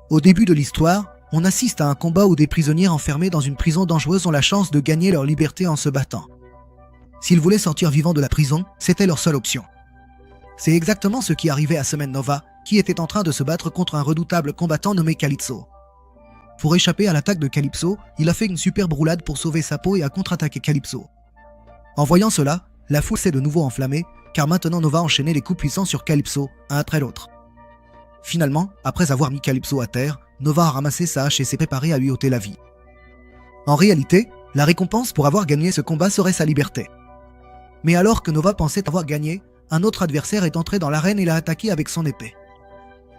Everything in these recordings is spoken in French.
Au début de l'histoire, on assiste à un combat où des prisonniers enfermés dans une prison dangereuse ont la chance de gagner leur liberté en se battant. S'ils voulaient sortir vivants de la prison, c'était leur seule option. C'est exactement ce qui arrivait à Semen Nova, qui était en train de se battre contre un redoutable combattant nommé Calypso. Pour échapper à l'attaque de Calypso, il a fait une superbe roulade pour sauver sa peau et a contre-attaqué Calypso. En voyant cela, la foule s'est de nouveau enflammée, car maintenant Nova enchaînait les coups puissants sur Calypso, un après l'autre. Finalement, après avoir mis Calypso à terre, Nova a ramassé sa hache et s'est préparé à lui ôter la vie. En réalité, la récompense pour avoir gagné ce combat serait sa liberté. Mais alors que Nova pensait avoir gagné, un autre adversaire est entré dans l'arène et l'a attaqué avec son épée.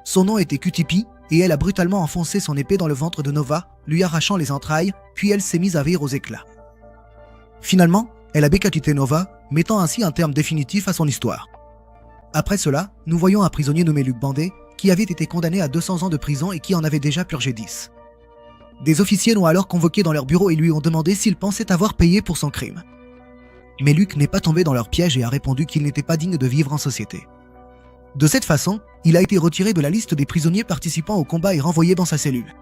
Son nom était QTP, et elle a brutalement enfoncé son épée dans le ventre de Nova, lui arrachant les entrailles, puis elle s'est mise à rire aux éclats. Finalement, elle a décapité Nova, mettant ainsi un terme définitif à son histoire. Après cela, nous voyons un prisonnier nommé Luc Bandé, qui avait été condamné à 200 ans de prison et qui en avait déjà purgé 10. Des officiers l'ont alors convoqué dans leur bureau et lui ont demandé s'il pensait avoir payé pour son crime. Mais Luc n'est pas tombé dans leur piège et a répondu qu'il n'était pas digne de vivre en société. De cette façon, il a été retiré de la liste des prisonniers participant au combat et renvoyé dans sa cellule.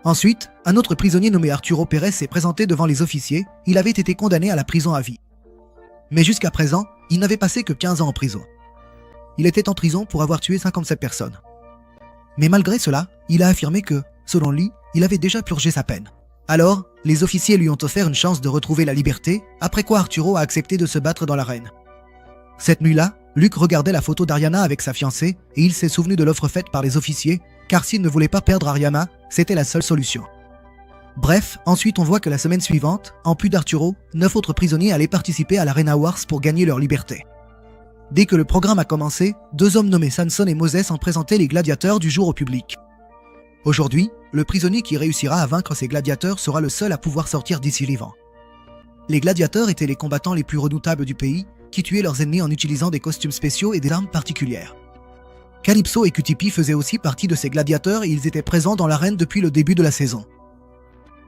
Ensuite, un autre prisonnier nommé Arturo Pérez s'est présenté devant les officiers, il avait été condamné à la prison à vie. Mais jusqu'à présent, il n'avait passé que 15 ans en prison. Il était en prison pour avoir tué 57 personnes. Mais malgré cela, il a affirmé que, selon lui, il avait déjà purgé sa peine. Alors, les officiers lui ont offert une chance de retrouver la liberté, après quoi Arturo a accepté de se battre dans l'arène. Cette nuit-là, Luc regardait la photo d'Ariana avec sa fiancée et il s'est souvenu de l'offre faite par les officiers, car s'il ne voulait pas perdre Ariana, c'était la seule solution. Bref, ensuite on voit que la semaine suivante, en plus d'Arturo, 9 autres prisonniers allaient participer à l'Arena Wars pour gagner leur liberté. Dès que le programme a commencé, 2 hommes nommés Samson et Moses ont présenté les gladiateurs du jour au public. Aujourd'hui, le prisonnier qui réussira à vaincre ces gladiateurs sera le seul à pouvoir sortir d'ici vivant. Les gladiateurs étaient les combattants les plus redoutables du pays, qui tuaient leurs ennemis en utilisant des costumes spéciaux et des armes particulières. Calypso et QTP faisaient aussi partie de ces gladiateurs et ils étaient présents dans l'arène depuis le début de la saison.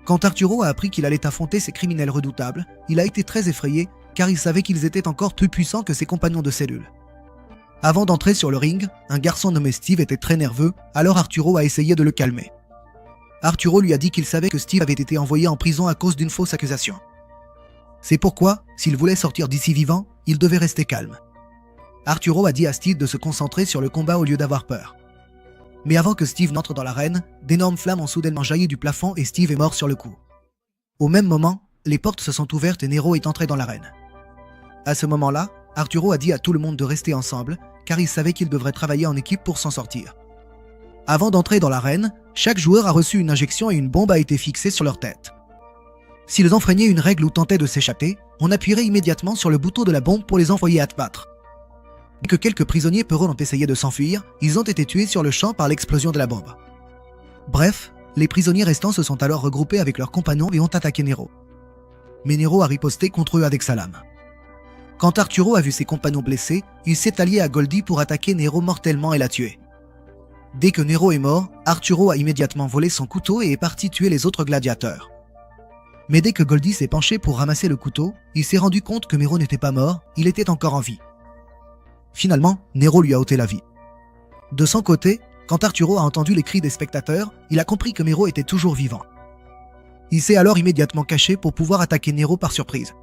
Quand Arturo a appris qu'il allait affronter ces criminels redoutables, il a été très effrayé car il savait qu'ils étaient encore plus puissants que ses compagnons de cellule. Avant d'entrer sur le ring, un garçon nommé Steve était très nerveux, alors Arturo a essayé de le calmer. Arturo lui a dit qu'il savait que Steve avait été envoyé en prison à cause d'une fausse accusation. C'est pourquoi, s'il voulait sortir d'ici vivant, il devait rester calme. Arturo a dit à Steve de se concentrer sur le combat au lieu d'avoir peur. Mais avant que Steve n'entre dans l'arène, d'énormes flammes ont soudainement jailli du plafond et Steve est mort sur le coup. Au même moment, les portes se sont ouvertes et Nero est entré dans l'arène. À ce moment-là, Arturo a dit à tout le monde de rester ensemble, car il savait qu'ils devraient travailler en équipe pour s'en sortir. Avant d'entrer dans l'arène, chaque joueur a reçu une injection et une bombe a été fixée sur leur tête. S'ils enfreignaient une règle ou tentaient de s'échapper, on appuierait immédiatement sur le bouton de la bombe pour les envoyer à te battre. Dès que quelques prisonniers peureux ont essayé de s'enfuir, ils ont été tués sur le champ par l'explosion de la bombe. Bref, les prisonniers restants se sont alors regroupés avec leurs compagnons et ont attaqué Nero. Mais Nero a riposté contre eux avec sa lame. Quand Arturo a vu ses compagnons blessés, il s'est allié à Goldie pour attaquer Nero mortellement et l'a tué. Dès que Nero est mort, Arturo a immédiatement volé son couteau et est parti tuer les autres gladiateurs. Mais dès que Goldie s'est penché pour ramasser le couteau, il s'est rendu compte que Nero n'était pas mort, il était encore en vie. Finalement, Nero lui a ôté la vie. De son côté, quand Arturo a entendu les cris des spectateurs, il a compris que Nero était toujours vivant. Il s'est alors immédiatement caché pour pouvoir attaquer Nero par surprise.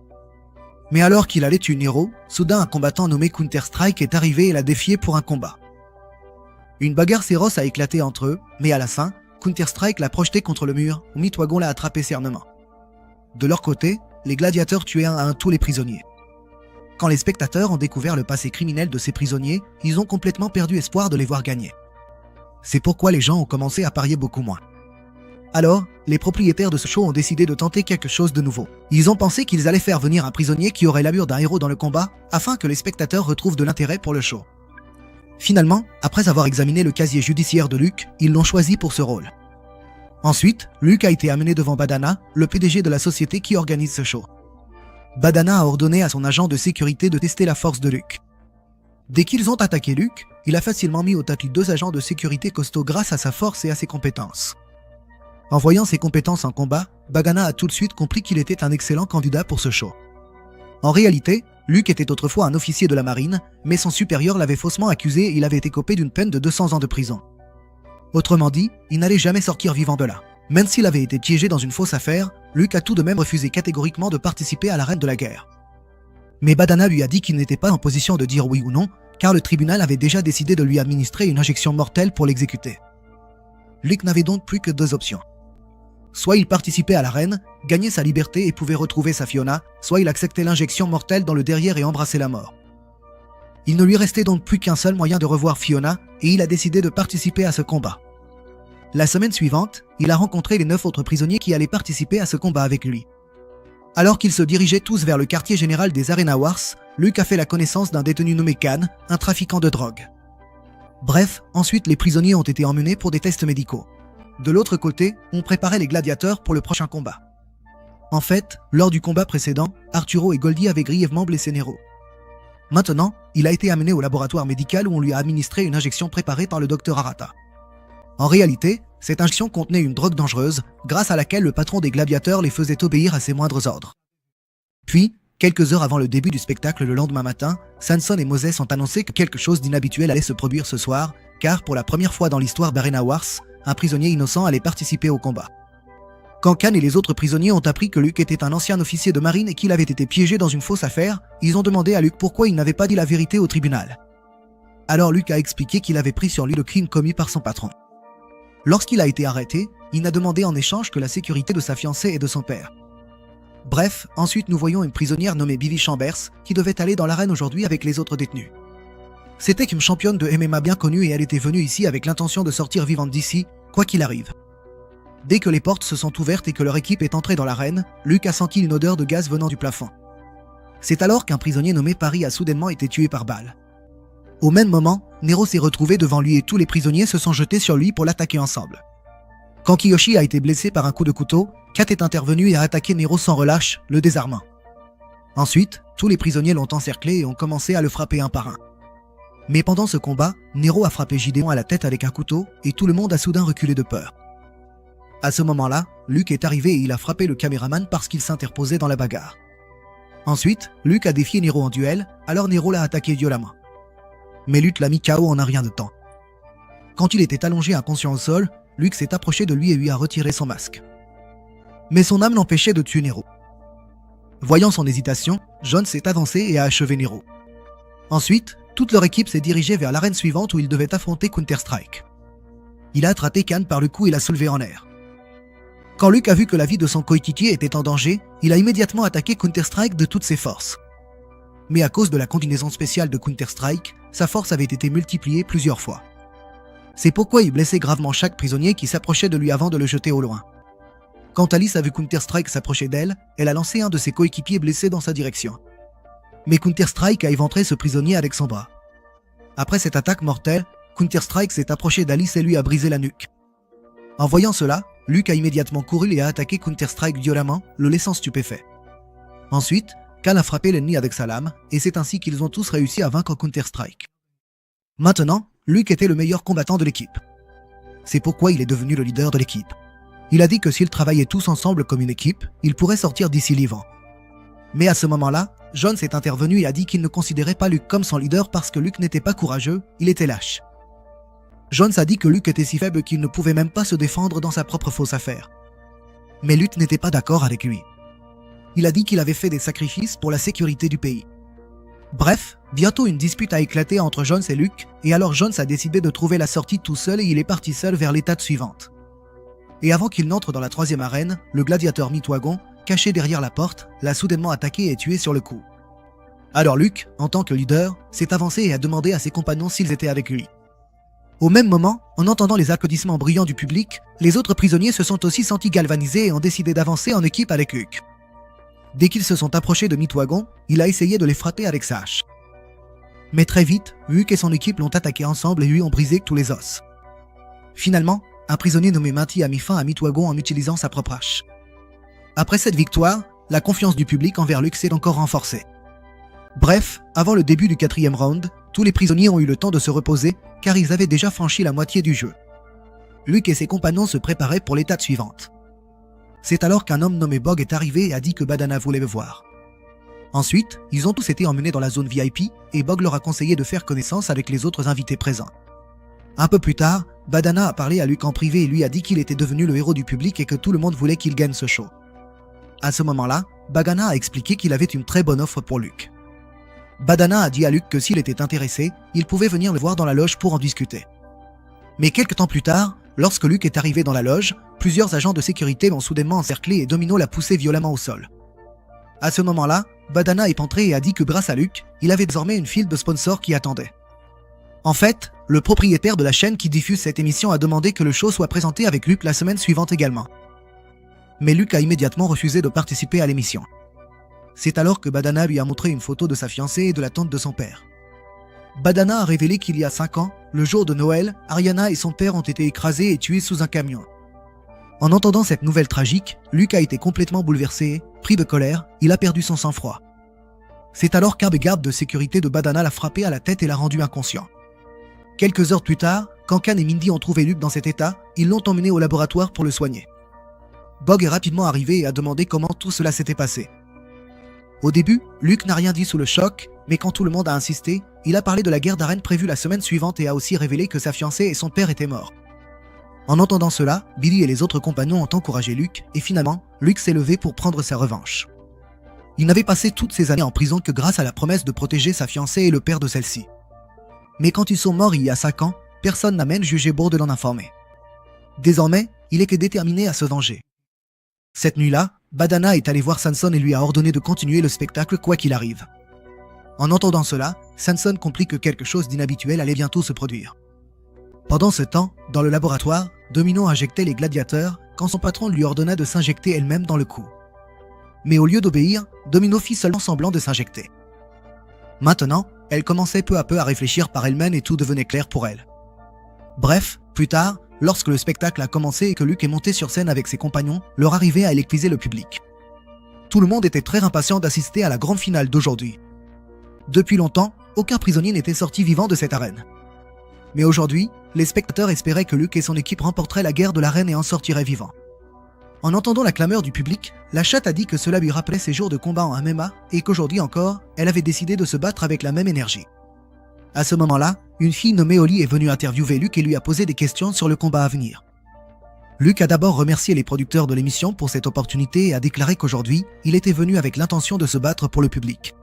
Mais alors qu'il allait tuer Nero, soudain un combattant nommé Counter-Strike est arrivé et l'a défié pour un combat. Une bagarre féroce a éclaté entre eux, mais à la fin, Counter-Strike l'a projeté contre le mur, où Mitwagon l'a attrapé cernement. De leur côté, les gladiateurs tuaient un à un tous les prisonniers. Quand les spectateurs ont découvert le passé criminel de ces prisonniers, ils ont complètement perdu espoir de les voir gagner. C'est pourquoi les gens ont commencé à parier beaucoup moins. Alors, les propriétaires de ce show ont décidé de tenter quelque chose de nouveau. Ils ont pensé qu'ils allaient faire venir un prisonnier qui aurait l'allure d'un héros dans le combat, afin que les spectateurs retrouvent de l'intérêt pour le show. Finalement, après avoir examiné le casier judiciaire de Luc, ils l'ont choisi pour ce rôle. Ensuite, Luc a été amené devant Badana, le PDG de la société qui organise ce show. Badana a ordonné à son agent de sécurité de tester la force de Luc. Dès qu'ils ont attaqué Luc, il a facilement mis au tapis 2 agents de sécurité costauds grâce à sa force et à ses compétences. En voyant ses compétences en combat, Badana a tout de suite compris qu'il était un excellent candidat pour ce show. En réalité, Luc était autrefois un officier de la marine, mais son supérieur l'avait faussement accusé et il avait été écopé d'une peine de 200 ans de prison. Autrement dit, il n'allait jamais sortir vivant de là. Même s'il avait été piégé dans une fausse affaire, Luke a tout de même refusé catégoriquement de participer à l'arène de la guerre. Mais Badana lui a dit qu'il n'était pas en position de dire oui ou non, car le tribunal avait déjà décidé de lui administrer une injection mortelle pour l'exécuter. Luke n'avait donc plus que 2 options. Soit il participait à l'arène, gagnait sa liberté et pouvait retrouver sa Fiona, soit il acceptait l'injection mortelle dans le derrière et embrassait la mort. Il ne lui restait donc plus qu'un seul moyen de revoir Fiona, et il a décidé de participer à ce combat. La semaine suivante, il a rencontré les 9 autres prisonniers qui allaient participer à ce combat avec lui. Alors qu'ils se dirigeaient tous vers le quartier général des Arena Wars, Luke a fait la connaissance d'un détenu nommé Khan, un trafiquant de drogue. Bref, ensuite les prisonniers ont été emmenés pour des tests médicaux. De l'autre côté, on préparait les gladiateurs pour le prochain combat. En fait, lors du combat précédent, Arturo et Goldie avaient grièvement blessé Nero. Maintenant, il a été amené au laboratoire médical où on lui a administré une injection préparée par le docteur Arata. En réalité, cette injection contenait une drogue dangereuse, grâce à laquelle le patron des gladiateurs les faisait obéir à ses moindres ordres. Puis, quelques heures avant le début du spectacle le lendemain matin, Sanson et Moses ont annoncé que quelque chose d'inhabituel allait se produire ce soir, car pour la première fois dans l'histoire d'Arena Wars, un prisonnier innocent allait participer au combat. Quand Khan et les autres prisonniers ont appris que Luke était un ancien officier de marine et qu'il avait été piégé dans une fausse affaire, ils ont demandé à Luke pourquoi il n'avait pas dit la vérité au tribunal. Alors Luke a expliqué qu'il avait pris sur lui le crime commis par son patron. Lorsqu'il a été arrêté, il n'a demandé en échange que la sécurité de sa fiancée et de son père. Bref, ensuite nous voyons une prisonnière nommée Bibi Chambers qui devait aller dans l'arène aujourd'hui avec les autres détenus. C'était une championne de MMA bien connue et elle était venue ici avec l'intention de sortir vivante d'ici, quoi qu'il arrive. Dès que les portes se sont ouvertes et que leur équipe est entrée dans l'arène, Luke a senti une odeur de gaz venant du plafond. C'est alors qu'un prisonnier nommé Paris a soudainement été tué par balle. Au même moment, Nero s'est retrouvé devant lui et tous les prisonniers se sont jetés sur lui pour l'attaquer ensemble. Quand Kiyoshi a été blessé par un coup de couteau, Kat est intervenu et a attaqué Nero sans relâche, le désarmant. Ensuite, tous les prisonniers l'ont encerclé et ont commencé à le frapper un par un. Mais pendant ce combat, Nero a frappé Gideon à la tête avec un couteau et tout le monde a soudain reculé de peur. À ce moment-là, Luke est arrivé et il a frappé le caméraman parce qu'il s'interposait dans la bagarre. Ensuite, Luke a défié Nero en duel, alors Nero l'a attaqué violemment. Mais Luke l'a mis KO en un rien de temps. Quand il était allongé inconscient au sol, Luke s'est approché de lui et lui a retiré son masque. Mais son âme l'empêchait de tuer Nero. Voyant son hésitation, John s'est avancé et a achevé Nero. Ensuite, toute leur équipe s'est dirigée vers l'arène suivante où ils devaient affronter Counter-Strike. Il a attrapé Khan par le cou et l'a soulevé en l'air. Quand Luke a vu que la vie de son coéquipier était en danger, il a immédiatement attaqué Counter-Strike de toutes ses forces. Mais à cause de la combinaison spéciale de Counter-Strike, sa force avait été multipliée plusieurs fois. C'est pourquoi il blessait gravement chaque prisonnier qui s'approchait de lui avant de le jeter au loin. Quand Alice a vu Counter-Strike s'approcher d'elle, elle a lancé un de ses coéquipiers blessés dans sa direction. Mais Counter-Strike a éventré ce prisonnier avec son bras. Après cette attaque mortelle, Counter-Strike s'est approché d'Alice et lui a brisé la nuque. En voyant cela, Luke a immédiatement couru et a attaqué Counter-Strike violemment, le laissant stupéfait. Ensuite, Khan a frappé l'ennemi avec sa lame, et c'est ainsi qu'ils ont tous réussi à vaincre Counter-Strike. Maintenant, Luke était le meilleur combattant de l'équipe. C'est pourquoi il est devenu le leader de l'équipe. Il a dit que s'ils travaillaient tous ensemble comme une équipe, ils pourraient sortir d'ici vivants. Mais à ce moment-là, John s'est intervenu et a dit qu'il ne considérait pas Luke comme son leader parce que Luke n'était pas courageux, il était lâche. Jones a dit que Luke était si faible qu'il ne pouvait même pas se défendre dans sa propre fausse affaire. Mais Luke n'était pas d'accord avec lui. Il a dit qu'il avait fait des sacrifices pour la sécurité du pays. Bref, bientôt une dispute a éclaté entre Jones et Luke, et alors Jones a décidé de trouver la sortie tout seul et il est parti seul vers l'étape suivante. Et avant qu'il n'entre dans la troisième arène, le gladiateur Mitwagon, caché derrière la porte, l'a soudainement attaqué et tué sur le coup. Alors Luke, en tant que leader, s'est avancé et a demandé à ses compagnons s'ils étaient avec lui. Au même moment, en entendant les applaudissements bruyants du public, les autres prisonniers se sont aussi sentis galvanisés et ont décidé d'avancer en équipe avec Luke. Dès qu'ils se sont approchés de Mitwagon, il a essayé de les frapper avec sa hache. Mais très vite, Luke et son équipe l'ont attaqué ensemble et lui ont brisé tous les os. Finalement, un prisonnier nommé Matty a mis fin à Mitwagon en utilisant sa propre hache. Après cette victoire, la confiance du public envers Luke s'est encore renforcée. Bref, avant le début du 4e round, tous les prisonniers ont eu le temps de se reposer car ils avaient déjà franchi la moitié du jeu. Luke et ses compagnons se préparaient pour l'étape suivante. C'est alors qu'un homme nommé Bog est arrivé et a dit que Badana voulait le voir. Ensuite, ils ont tous été emmenés dans la zone VIP et Bog leur a conseillé de faire connaissance avec les autres invités présents. Un peu plus tard, Badana a parlé à Luke en privé et lui a dit qu'il était devenu le héros du public et que tout le monde voulait qu'il gagne ce show. À ce moment-là, Badana a expliqué qu'il avait une très bonne offre pour Luke. Badana a dit à Luke que s'il était intéressé, il pouvait venir le voir dans la loge pour en discuter. Mais quelques temps plus tard, lorsque Luke est arrivé dans la loge, plusieurs agents de sécurité l'ont soudainement encerclé et Domino l'a poussé violemment au sol. À ce moment-là, Badana est entré et a dit que grâce à Luke, il avait désormais une file de sponsors qui attendait. En fait, le propriétaire de la chaîne qui diffuse cette émission a demandé que le show soit présenté avec Luke la semaine suivante également. Mais Luke a immédiatement refusé de participer à l'émission. C'est alors que Badana lui a montré une photo de sa fiancée et de la tante de son père. Badana a révélé qu'il y a 5 ans, le jour de Noël, Ariana et son père ont été écrasés et tués sous un camion. En entendant cette nouvelle tragique, Luke a été complètement bouleversé, pris de colère, il a perdu son sang-froid. C'est alors qu'un des gardes de sécurité de Badana l'a frappé à la tête et l'a rendu inconscient. Quelques heures plus tard, quand Khan et Mindy ont trouvé Luke dans cet état, ils l'ont emmené au laboratoire pour le soigner. Bog est rapidement arrivé et a demandé comment tout cela s'était passé. Au début, Luke n'a rien dit sous le choc, mais quand tout le monde a insisté, il a parlé de la guerre d'arène prévue la semaine suivante et a aussi révélé que sa fiancée et son père étaient morts. En entendant cela, Billy et les autres compagnons ont encouragé Luke, et finalement, Luke s'est levé pour prendre sa revanche. Il n'avait passé toutes ces années en prison que grâce à la promesse de protéger sa fiancée et le père de celle-ci. Mais quand ils sont morts il y a 5 ans, personne n'a même jugé bon de l'en informer. Désormais, il est que déterminé à se venger. Cette nuit-là, Badana est allé voir Samson et lui a ordonné de continuer le spectacle quoi qu'il arrive. En entendant cela, Samson comprit que quelque chose d'inhabituel allait bientôt se produire. Pendant ce temps, dans le laboratoire, Domino injectait les gladiateurs quand son patron lui ordonna de s'injecter elle-même dans le cou. Mais au lieu d'obéir, Domino fit seulement semblant de s'injecter. Maintenant, elle commençait peu à peu à réfléchir par elle-même et tout devenait clair pour elle. Bref, plus tard, lorsque le spectacle a commencé et que Luke est monté sur scène avec ses compagnons, leur arrivée a électrisé le public. Tout le monde était très impatient d'assister à la grande finale d'aujourd'hui. Depuis longtemps, aucun prisonnier n'était sorti vivant de cette arène. Mais aujourd'hui, les spectateurs espéraient que Luke et son équipe remporteraient la guerre de l'arène et en sortiraient vivants. En entendant la clameur du public, la chatte a dit que cela lui rappelait ses jours de combat en MMA et qu'aujourd'hui encore, elle avait décidé de se battre avec la même énergie. À ce moment-là, une fille nommée Holly est venue interviewer Luke et lui a posé des questions sur le combat à venir. Luke a d'abord remercié les producteurs de l'émission pour cette opportunité et a déclaré qu'aujourd'hui, il était venu avec l'intention de se battre pour le public.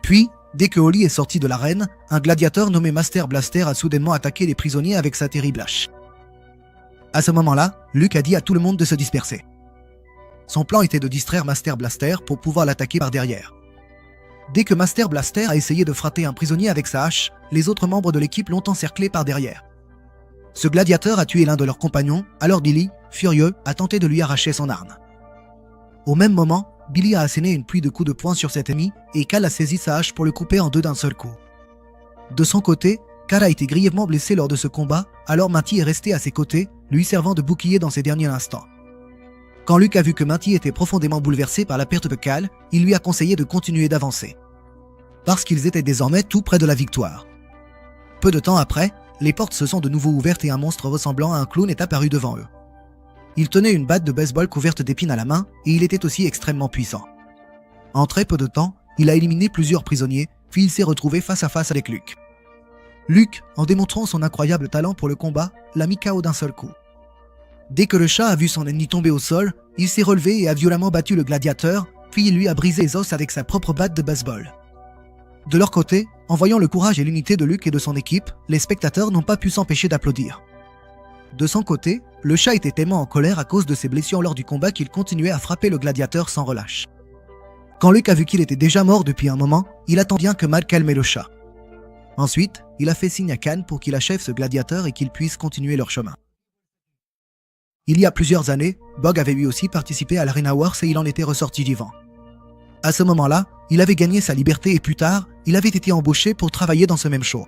Puis, dès que Holly est sorti de l'arène, un gladiateur nommé Master Blaster a soudainement attaqué les prisonniers avec sa terrible hache. À ce moment-là, Luke a dit à tout le monde de se disperser. Son plan était de distraire Master Blaster pour pouvoir l'attaquer par derrière. Dès que Master Blaster a essayé de frapper un prisonnier avec sa hache, les autres membres de l'équipe l'ont encerclé par derrière. Ce gladiateur a tué l'un de leurs compagnons, alors Billy, furieux, a tenté de lui arracher son arme. Au même moment, Billy a asséné une pluie de coups de poing sur cet ennemi et Cal a saisi sa hache pour le couper en deux d'un seul coup. De son côté, Cal a été grièvement blessé lors de ce combat, alors Matty est resté à ses côtés, lui servant de bouclier dans ses derniers instants. Quand Luke a vu que Matty était profondément bouleversé par la perte de Cal, il lui a conseillé de continuer d'avancer. Parce qu'ils étaient désormais tout près de la victoire. Peu de temps après, les portes se sont de nouveau ouvertes et un monstre ressemblant à un clown est apparu devant eux. Il tenait une batte de baseball couverte d'épines à la main et il était aussi extrêmement puissant. En très peu de temps, il a éliminé plusieurs prisonniers, puis il s'est retrouvé face à face avec Luke. Luke, en démontrant son incroyable talent pour le combat, l'a mis KO d'un seul coup. Dès que le chat a vu son ennemi tomber au sol, il s'est relevé et a violemment battu le gladiateur, puis il lui a brisé les os avec sa propre batte de baseball. De leur côté, en voyant le courage et l'unité de Luke et de son équipe, les spectateurs n'ont pas pu s'empêcher d'applaudir. De son côté, le chat était tellement en colère à cause de ses blessures lors du combat qu'il continuait à frapper le gladiateur sans relâche. Quand Luke a vu qu'il était déjà mort depuis un moment, il attend bien que Mal calme le chat. Ensuite, il a fait signe à Khan pour qu'il achève ce gladiateur et qu'ils puissent continuer leur chemin. Il y a plusieurs années, Bog avait lui aussi participé à l'Arena Wars et il en était ressorti vivant. À ce moment-là, il avait gagné sa liberté et plus tard, il avait été embauché pour travailler dans ce même show.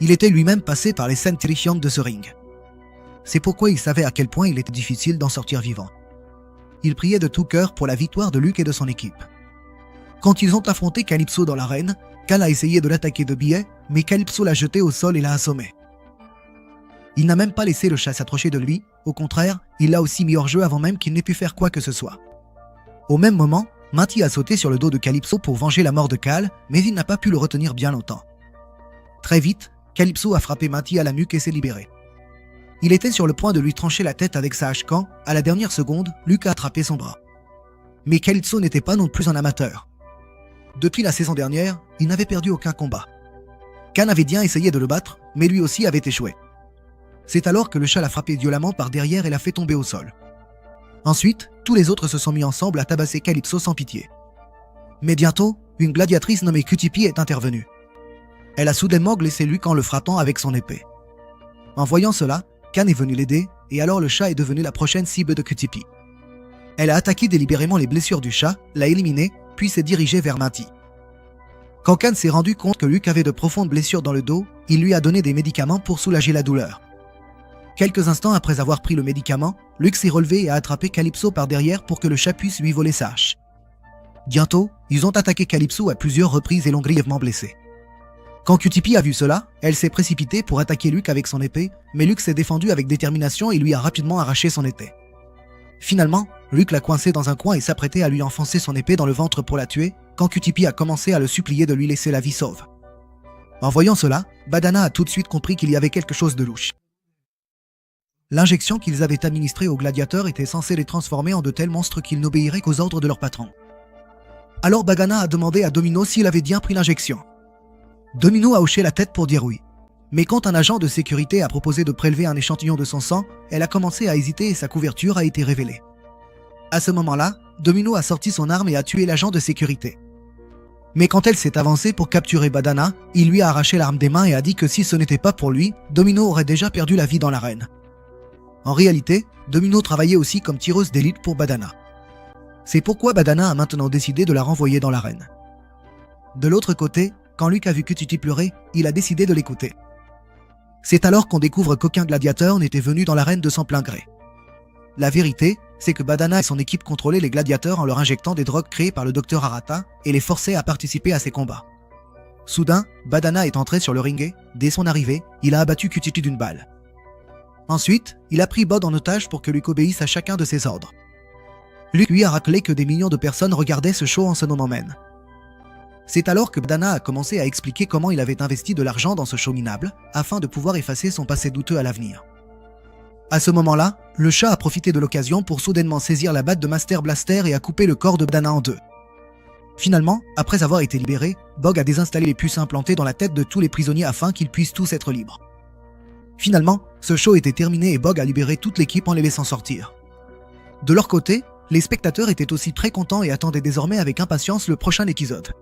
Il était lui-même passé par les scènes terrifiantes de ce ring. C'est pourquoi il savait à quel point il était difficile d'en sortir vivant. Il priait de tout cœur pour la victoire de Luke et de son équipe. Quand ils ont affronté Calypso dans l'arène, Cal a essayé de l'attaquer de billets, mais Calypso l'a jeté au sol et l'a assommé. Il n'a même pas laissé le chat s'approcher de lui, au contraire, il l'a aussi mis hors jeu avant même qu'il n'ait pu faire quoi que ce soit. Au même moment, Matty a sauté sur le dos de Calypso pour venger la mort de Cal, mais il n'a pas pu le retenir bien longtemps. Très vite, Calypso a frappé Matty à la nuque et s'est libéré. Il était sur le point de lui trancher la tête avec sa hache quand, à la dernière seconde, Luke a attrapé son bras. Mais Calypso n'était pas non plus un amateur. Depuis la saison dernière, il n'avait perdu aucun combat. Khan avait bien essayé de le battre, mais lui aussi avait échoué. C'est alors que le chat l'a frappé violemment par derrière et l'a fait tomber au sol. Ensuite, tous les autres se sont mis ensemble à tabasser Calypso sans pitié. Mais bientôt, une gladiatrice nommée QTP est intervenue. Elle a soudainement blessé Luke en le frappant avec son épée. En voyant cela, Khan est venu l'aider, et alors le chat est devenu la prochaine cible de QTP. Elle a attaqué délibérément les blessures du chat, l'a éliminé, puis s'est dirigée vers Matty. Quand Khan s'est rendu compte que Luke avait de profondes blessures dans le dos, il lui a donné des médicaments pour soulager la douleur. Quelques instants après avoir pris le médicament, Luke s'est relevé et a attrapé Calypso par derrière pour que le chat puisse lui voler sa hache. Bientôt, ils ont attaqué Calypso à plusieurs reprises et l'ont grièvement blessé. Quand QTP a vu cela, elle s'est précipitée pour attaquer Luke avec son épée, mais Luke s'est défendu avec détermination et lui a rapidement arraché son épée. Finalement, Luke l'a coincé dans un coin et s'apprêtait à lui enfoncer son épée dans le ventre pour la tuer, quand QTP a commencé à le supplier de lui laisser la vie sauve. En voyant cela, Badana a tout de suite compris qu'il y avait quelque chose de louche. L'injection qu'ils avaient administrée aux gladiateurs était censée les transformer en de tels monstres qu'ils n'obéiraient qu'aux ordres de leur patron. Alors Badana a demandé à Domino s'il avait bien pris l'injection. Domino a hoché la tête pour dire oui. Mais quand un agent de sécurité a proposé de prélever un échantillon de son sang, elle a commencé à hésiter et sa couverture a été révélée. À ce moment-là, Domino a sorti son arme et a tué l'agent de sécurité. Mais quand elle s'est avancée pour capturer Badana, il lui a arraché l'arme des mains et a dit que si ce n'était pas pour lui, Domino aurait déjà perdu la vie dans l'arène. En réalité, Domino travaillait aussi comme tireuse d'élite pour Badana. C'est pourquoi Badana a maintenant décidé de la renvoyer dans l'arène. De l'autre côté, quand Luke a vu QTP pleurer, il a décidé de l'écouter. C'est alors qu'on découvre qu'aucun gladiateur n'était venu dans l'arène de son plein gré. La vérité, c'est que Badana et son équipe contrôlaient les gladiateurs en leur injectant des drogues créées par le docteur Arata et les forçaient à participer à ces combats. Soudain, Badana est entré sur le ring et, dès son arrivée, il a abattu QTP d'une balle. Ensuite, il a pris Bod en otage pour que Luke obéisse à chacun de ses ordres. Luke lui a rappelé que des millions de personnes regardaient ce show en ce moment même. C'est alors que Badana a commencé à expliquer comment il avait investi de l'argent dans ce show minable, afin de pouvoir effacer son passé douteux à l'avenir. À ce moment-là, le chat a profité de l'occasion pour soudainement saisir la batte de Master Blaster et a coupé le corps de Badana en deux. Finalement, après avoir été libéré, Bog a désinstallé les puces implantées dans la tête de tous les prisonniers afin qu'ils puissent tous être libres. Finalement, ce show était terminé et Bog a libéré toute l'équipe en les laissant sortir. De leur côté, les spectateurs étaient aussi très contents et attendaient désormais avec impatience le prochain épisode.